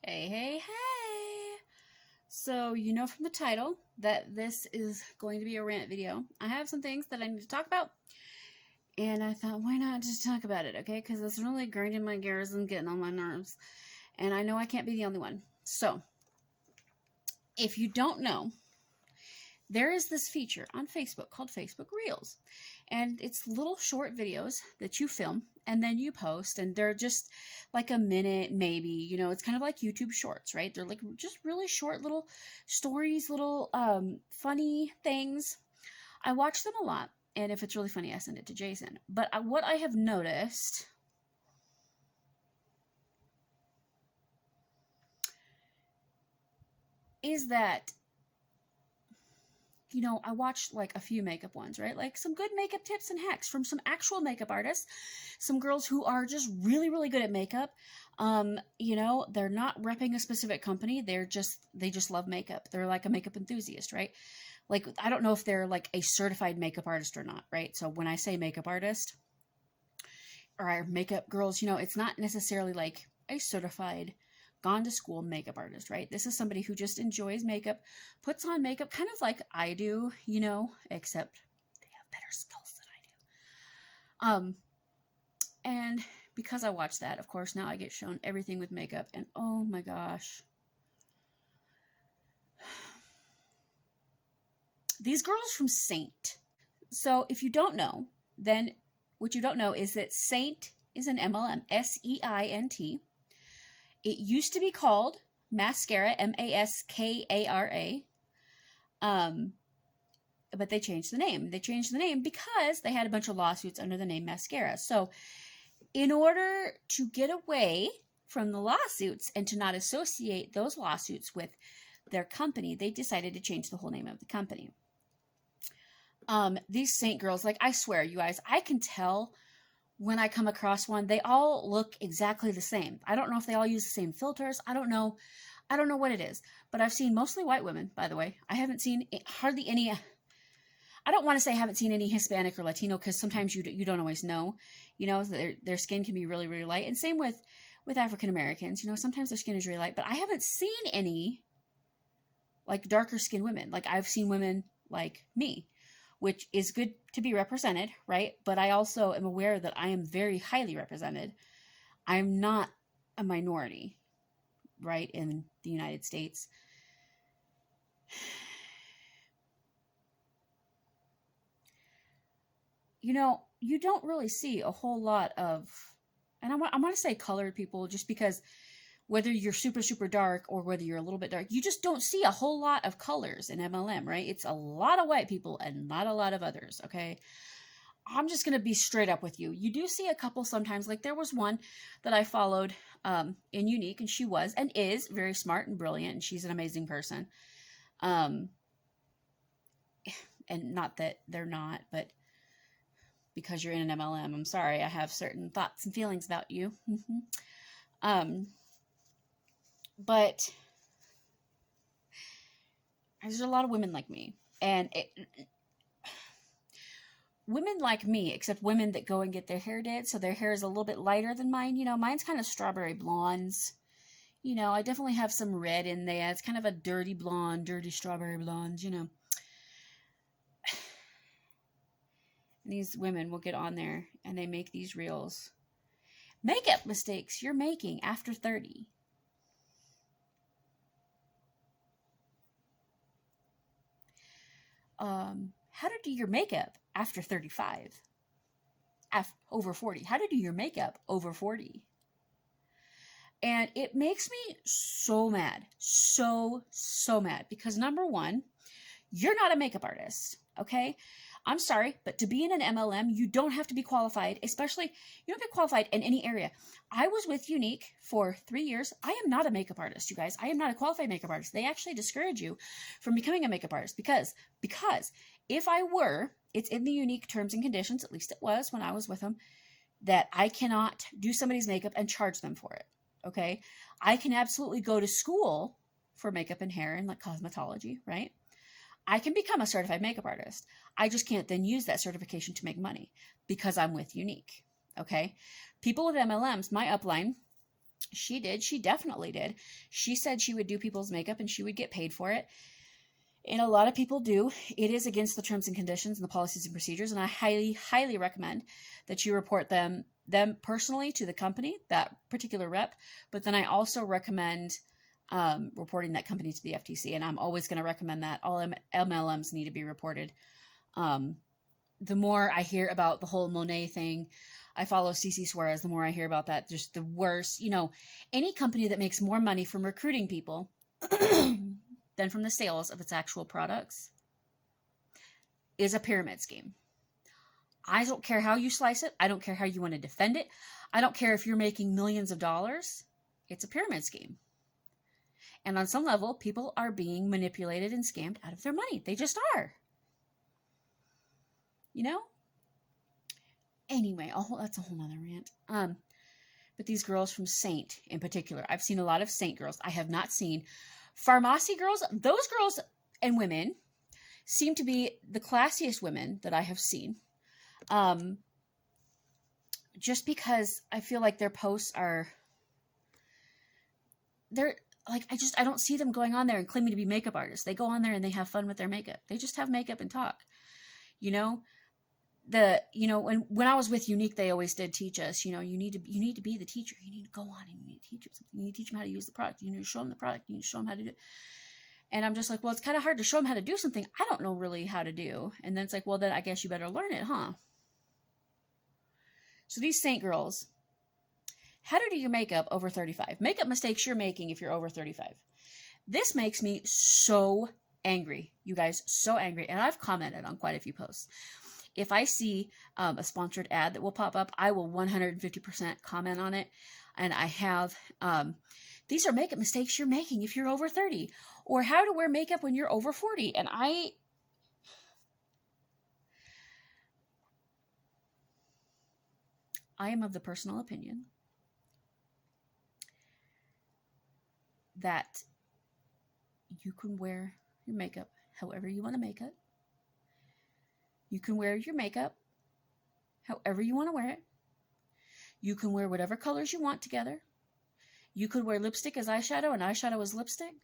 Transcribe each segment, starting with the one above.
Hey, hey, hey! So, you know from the title that this is going to be a rant video. I have some things that I need to talk about, and I thought, why not just talk about it, okay? Because it's really grinding my gears and getting on my nerves, and I know I can't be the only one. So, if you don't know, there is this feature on Facebook called Facebook Reels, and it's little short videos that you film and then you post, and they're just like a minute, maybe. It's kind of like YouTube Shorts, right? They're like just really short little stories, little funny things. I watch them a lot, and if it's really funny, I send it to Jason. But what I have noticed is that I watched like a few makeup ones, right? Like some good makeup tips and hacks from some actual makeup artists, some girls who are just really, really good at makeup. They're not repping a specific company. They just love makeup. They're like a makeup enthusiast, right? Like, I don't know if they're like a certified makeup artist or not, right? So when I say makeup artist or makeup girls, it's not necessarily like a certified gone to school makeup artist, right? This is somebody who just enjoys makeup, puts on makeup kind of like I do, except they have better skills than I do. And because I watch that, of course, now I get shown everything with makeup, and oh my gosh. These girls from Saint. So if you don't know, then what you don't know is that Saint is an MLM, SEINT. It used to be called Mascara, Maskara. But they changed the name. They changed the name because they had a bunch of lawsuits under the name Mascara. So in order to get away from the lawsuits and to not associate those lawsuits with their company, they decided to change the whole name of the company. These Saint girls, like, I swear, you guys, I can tell when I come across one, they all look exactly the same. I don't know if they all use the same filters. I don't know what it is, but I've seen mostly white women, by the way. I haven't seen hardly any. I don't want to say I haven't seen any Hispanic or Latino, because sometimes you don't always know. Their skin can be really, really light, and same with African Americans. Sometimes their skin is really light, but I haven't seen any like darker skinned women. Like, I've seen women like me, which is good to be represented, right? But I also am aware that I am very highly represented. I'm not a minority, right, in the United States. You don't really see a whole lot of, and I want to say colored people, just because whether you're super, super dark or whether you're a little bit dark, you just don't see a whole lot of colors in MLM, right? It's a lot of white people and not a lot of others, okay? I'm just going to be straight up with you. You do see a couple sometimes. Like, there was one that I followed in Unique, and she was and is very smart and brilliant, and she's an amazing person. And not that they're not, but because you're in an MLM, I'm sorry, I have certain thoughts and feelings about you. But there's a lot of women like me, and women like me, except women that go and get their hair did, so their hair is a little bit lighter than mine. Mine's kind of strawberry blondes. I definitely have some red in there. It's kind of a dirty blonde, dirty strawberry blonde, These women will get on there and they make these reels. Makeup mistakes you're making after 30. How to do your makeup after 35. Over 40. How to do your makeup over 40. And it makes me so mad. So mad. Because number one, you're not a makeup artist, okay? I'm sorry, but to be in an MLM, you don't have to be qualified, especially, you don't have to be qualified in any area. I was with Unique for 3 years. I am not a makeup artist, you guys. I am not a qualified makeup artist. They actually discourage you from becoming a makeup artist because if I were, it's in the Unique terms and conditions, at least it was when I was with them, that I cannot do somebody's makeup and charge them for it, okay? I can absolutely go to school for makeup and hair and like cosmetology, right? I can become a certified makeup artist. I just can't then use that certification to make money because I'm with Unique, okay? People with MLMs, my upline, She did. She definitely did. She said she would do people's makeup and she would get paid for it. And a lot of people do. It is against the terms and conditions and the policies and procedures. And I highly, highly recommend that you report them personally to the company, that particular rep. But then I also recommend reporting that company to the FTC. And I'm always going to recommend that. All MLMs need to be reported. The more I hear about the whole Monet thing, I follow CC Suarez, the more I hear about that, just the worse. You know, any company that makes more money from recruiting people than from the sales of its actual products is a pyramid scheme. I don't care how you slice it. I don't care how you want to defend it. I don't care if you're making millions of dollars. It's a pyramid scheme. And on some level, people are being manipulated and scammed out of their money. They just are. You know? Anyway, that's a whole nother rant. But these girls from Saint in particular, I've seen a lot of Saint girls. I have not seen Pharmacy girls. Those girls and women seem to be the classiest women that I have seen. Just because I feel like their posts are, they're like, I don't see them going on there and claiming to be makeup artists. They go on there and they have fun with their makeup. They just have makeup and talk, you know. When I was with Unique, they always did teach us, you need to be the teacher. You need to go on and you need to teach them something. You need to teach them how to use the product. You need to show them the product. You need to show them how to do it. And I'm just like, well, it's kind of hard to show them how to do something I don't know really how to do. And then it's like, well, then I guess you better learn it, huh? So these Saint girls, how to do your makeup over 35. Makeup mistakes you're making if you're over 35. This makes me so angry, you guys, so angry. And I've commented on quite a few posts. If I see a sponsored ad that will pop up, I will 150% comment on it. And I have, these are makeup mistakes you're making if you're over 30. Or how to wear makeup when you're over 40. And I am of the personal opinion that you can wear your makeup however you want to make it. You can wear your makeup however you want to wear it. You can wear whatever colors you want together. You could wear lipstick as eyeshadow and eyeshadow as lipstick.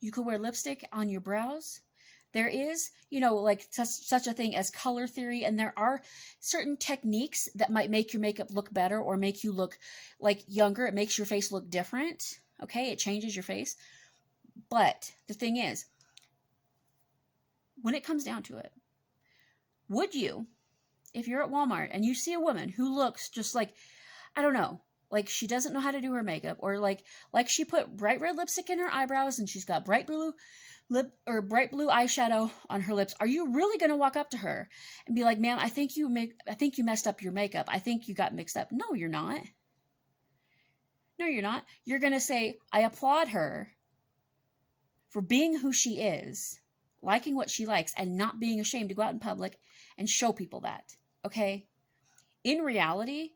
You could wear lipstick on your brows. There is, like such a thing as color theory, and there are certain techniques that might make your makeup look better or make you look like younger. It makes your face look different. Okay, it changes your face. But the thing is, when it comes down to it, would you, if you're at Walmart and you see a woman who looks just like, I don't know, like she doesn't know how to do her makeup, or like she put bright red lipstick in her eyebrows and she's got bright blue eyeshadow on her lips, are you really going to walk up to her and be like, ma'am, I think you messed up your makeup. I think you got mixed up. No, you're not. No, you're not. You're going to say, I applaud her for being who she is, liking what she likes, and not being ashamed to go out in public and show people that. Okay? In reality,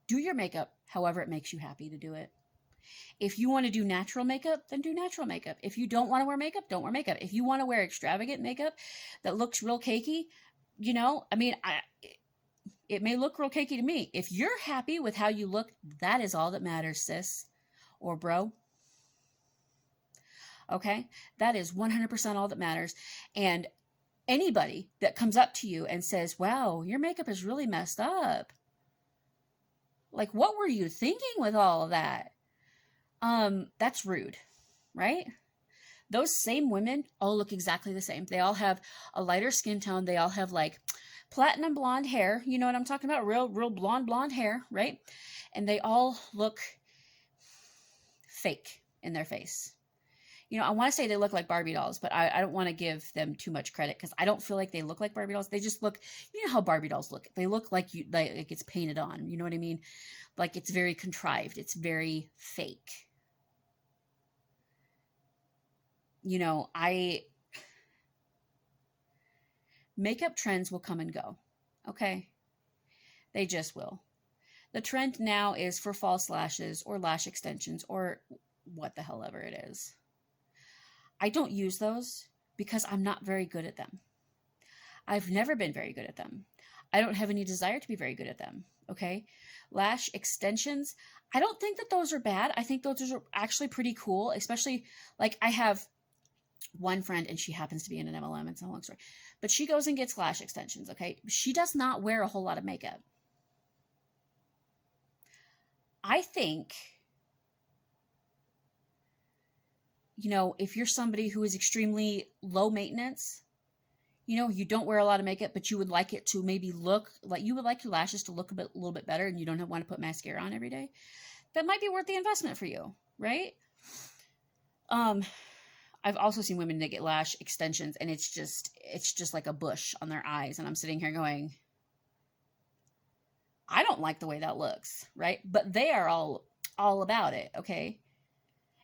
do your makeup however it makes you happy to do it. If you want to do natural makeup, then do natural makeup. If you don't want to wear makeup, don't wear makeup. If you want to wear extravagant makeup that looks real cakey, it may look real cakey to me. If you're happy with how you look, that is all that matters, sis or bro. Okay? That is 100% all that matters. And anybody that comes up to you and says, wow, your makeup is really messed up. Like, what were you thinking with all of that? That's rude, right? Those same women all look exactly the same. They all have a lighter skin tone. They all have like platinum blonde hair. You know what I'm talking about? Real blonde hair, right? And they all look fake in their face. I want to say they look like Barbie dolls, but I don't want to give them too much credit because I don't feel like they look like Barbie dolls. They just look, how Barbie dolls look. They look like like it's painted on. You know what I mean? Like it's very contrived. It's very fake. Makeup trends will come and go. Okay? They just will. The trend now is for false lashes or lash extensions or what the hell ever it is. I don't use those because I'm not very good at them. I've never been very good at them. I don't have any desire to be very good at them. Okay. Lash extensions. I don't think that those are bad. I think those are actually pretty cool, especially like I have one friend and she happens to be in an MLM. It's a long story, but she goes and gets lash extensions. Okay. She does not wear a whole lot of makeup. I think, you know, if you're somebody who is extremely low maintenance, you know, you don't wear a lot of makeup, but you would like it to maybe look like you would like your lashes to look a little bit better and you don't want to put mascara on every day, that might be worth the investment for you, right? I've also seen women that get lash extensions and it's just like a bush on their eyes. And I'm sitting here going, I don't like the way that looks, right? But they are all about it, okay?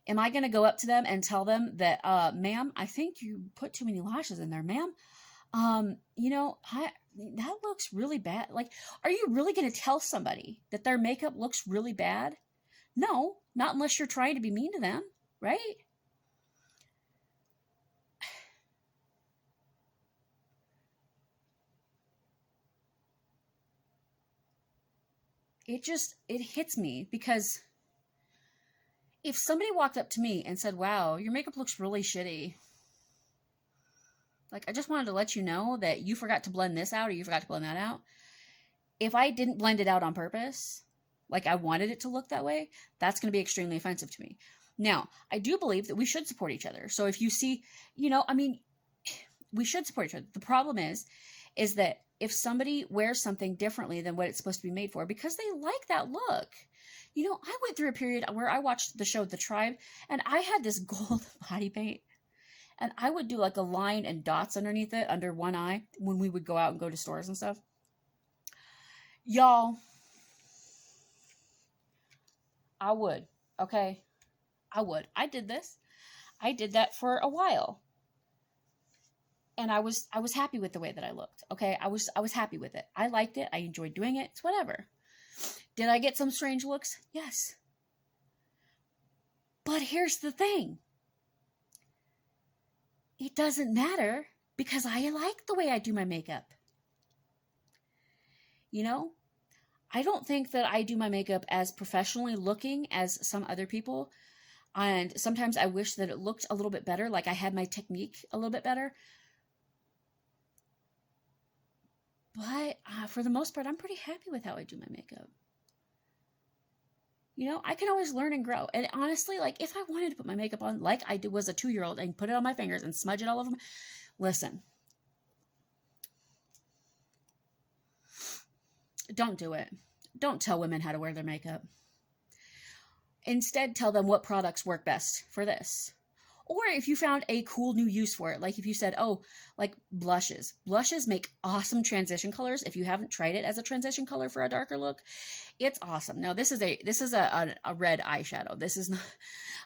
Am I going to go up to them and tell them that, ma'am, I think you put too many lashes in there, ma'am? You know, that looks really bad. Like, are you really going to tell somebody that their makeup looks really bad? No, not unless you're trying to be mean to them, right? It hits me because if somebody walked up to me and said, wow, your makeup looks really shitty, like, I just wanted to let you know that you forgot to blend this out or you forgot to blend that out. If I didn't blend it out on purpose, like I wanted it to look that way, that's going to be extremely offensive to me. Now, I do believe that we should support each other. So if you see, you know, I mean, we should support each other. The problem is that if somebody wears something differently than what it's supposed to be made for, because they like that look. You know, I went through a period where I watched the show The Tribe, and I had this gold body paint. And I would do like a line and dots underneath it, under one eye, when we would go out and go to stores and stuff. Y'all, I would, okay? I would. I did this. I did that for a while. And I was happy with the way that I looked, okay? I was happy with it. I liked it. I enjoyed doing it. It's whatever. Did I get some strange looks? Yes. But here's the thing. It doesn't matter because I like the way I do my makeup. You know, I don't think that I do my makeup as professionally looking as some other people. And sometimes I wish that it looked a little bit better, like I had my technique a little bit better. But for the most part, I'm pretty happy with how I do my makeup. You know, I can always learn and grow. And honestly, like, if I wanted to put my makeup on like I was a 2-year-old and put it on my fingers and smudge it all over me, listen. Don't do it. Don't tell women how to wear their makeup. Instead, tell them what products work best for this. Or if you found a cool new use for it, like if you said, oh, like blushes. Blushes make awesome transition colors. If you haven't tried it as a transition color for a darker look, it's awesome. Now, this is a red eyeshadow. This is not,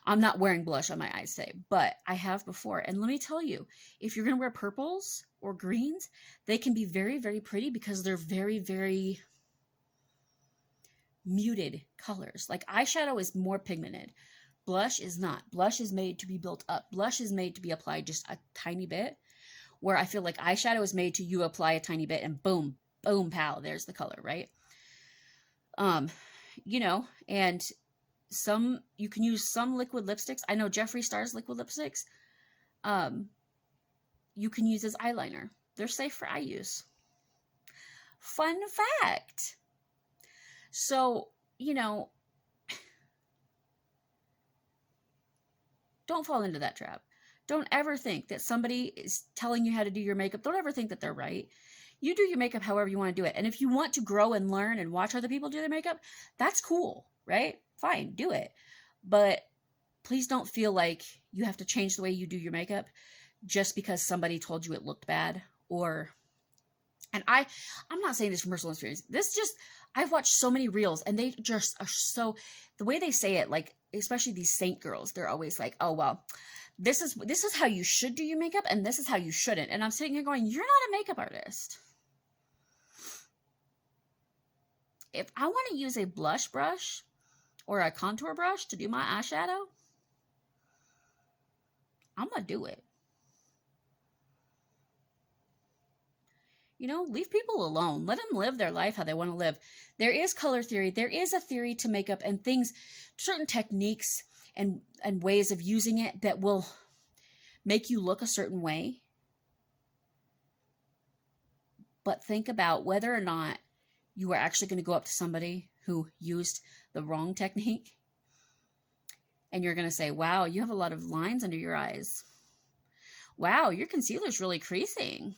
I'm not wearing blush on my eyes today, but I have before. And let me tell you, if you're going to wear purples or greens, they can be very, very pretty because they're very, very muted colors. Like eyeshadow is more pigmented. Blush is not. Blush is made to be built up. Blush is made to be applied just a tiny bit, where I feel like eyeshadow is made to you apply a tiny bit and boom, boom, pow, there's the color, right? You know, and you can use some liquid lipsticks. I know Jeffree Star's liquid lipsticks. You can use as eyeliner. They're safe for eye use. Fun fact. So, you know, don't fall into that trap. Don't ever think that somebody is telling you how to do your makeup. Don't ever think that they're right. You do your makeup however you want to do it. And if you want to grow and learn and watch other people do their makeup, that's cool, right? Fine, do it. But please don't feel like you have to change the way you do your makeup just because somebody told you it looked bad. And I'm not saying this from personal experience. I've watched so many reels and they just are so, the way they say it, like, especially these saint girls, they're always like, oh, well, this is how you should do your makeup and this is how you shouldn't. And I'm sitting here going, you're not a makeup artist. If I want to use a blush brush or a contour brush to do my eyeshadow, I'm going to do it. You know, leave people alone. Let them live their life how they want to live. There is color theory. There is a theory to makeup and things, certain techniques and ways of using it that will make you look a certain way. But think about whether or not you are actually going to go up to somebody who used the wrong technique and you're going to say, wow, you have a lot of lines under your eyes. Wow, your concealer's really creasing.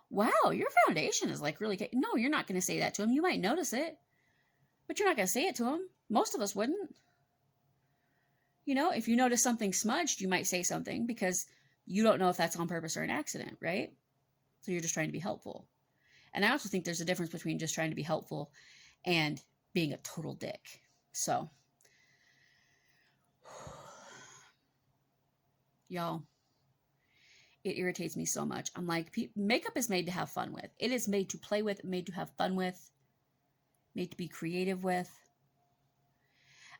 Wow, your foundation is like really... No, you're not going to say that to him. You might notice it, but you're not going to say it to him. Most of us wouldn't. You know, if you notice something smudged, you might say something because you don't know if that's on purpose or an accident, right? So you're just trying to be helpful. And I also think there's a difference between just trying to be helpful and being a total dick. So, y'all, it irritates me so much. I'm like, makeup is made to have fun with. It is made to play with, made to have fun with, made to be creative with.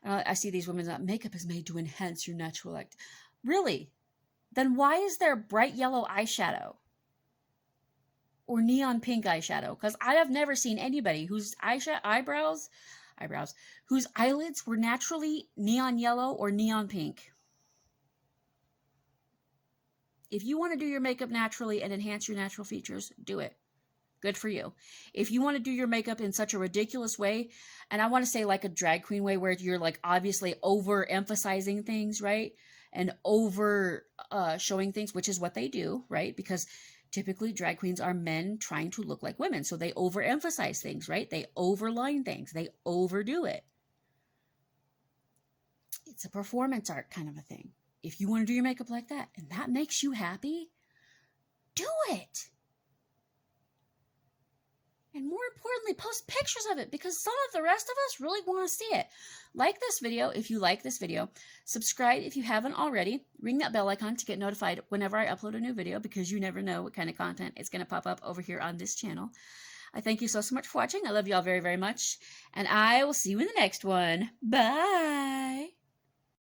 And I see these women that makeup is made to enhance your natural act. Really? Then why is there bright yellow eyeshadow? Or neon pink eyeshadow? Because I have never seen anybody whose eyebrows, whose eyelids were naturally neon yellow or neon pink. If you want to do your makeup naturally and enhance your natural features, do it. Good for you. If you want to do your makeup in such a ridiculous way, and I want to say like a drag queen way where you're like obviously overemphasizing things, right? And over showing things, which is what they do, right? Because typically drag queens are men trying to look like women. So they overemphasize things, right? They overline things. They overdo it. It's a performance art kind of a thing. If you want to do your makeup like that and that makes you happy, do it. And more importantly, post pictures of it because some of the rest of us really want to see it. Like this video if you like this video. Subscribe if you haven't already. Ring that bell icon to get notified whenever I upload a new video because you never know what kind of content is going to pop up over here on this channel. I thank you so much for watching. I love you all very, very much. And I will see you in the next one. Bye.